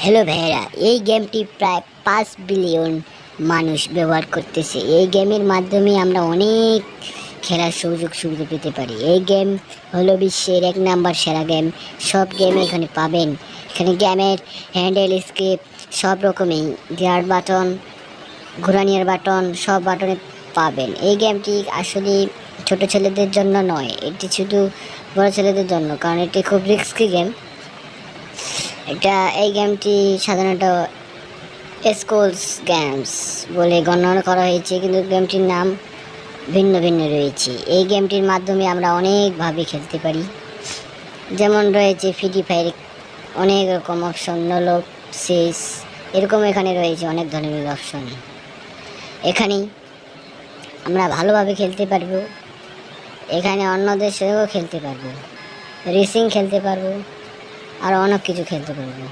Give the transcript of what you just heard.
Hello ভাইয়েরা, এই গেমটি প্রায় 5 বিলিয়ন মানুষ ব্যবহার করতেছে। এই গেমের মাধ্যমে আমরা অনেক খেলার সুযোগ পেতে পারি। এই গেম হলো বিশ্বের 1 নাম্বার সেরা গেম। সব গেম এখানে পাবেন। এখানে গেমের হ্যান্ডেল, স্কেপ সব রকমই, গিয়ার বাটন, ঘোরানিয়ার বাটন সব বাটনে পাবেন। এই গেমটি আসলে ছোট ছেলেদের জন্য নয়, এটি শুধু বড় ছেলেদের জন্য, কারণ এটি খুব রিস্কি গেম। এই গেমটি সাধারণত স্কুলস গেমস বলে গণনা করা হয়েছে, কিন্তু গেমটির নাম ভিন্ন ভিন্ন রয়েছে। এই গেমটির মাধ্যমে আমরা অনেকভাবে খেলতে পারি। যেমন রয়েছে ফ্রি ফায়ার, অনেক রকম অপশন, নলো, সিস, এরকম এখানে রয়েছে অনেক ধরনের অপশন। এখানে আমরা ভালোভাবে খেলতে পারবো। এখানে অন্যদের সঙ্গেও খেলতে পারবো, রেসিং খেলতে পারবো, আর অনেক কিছু খেলতে পারবো।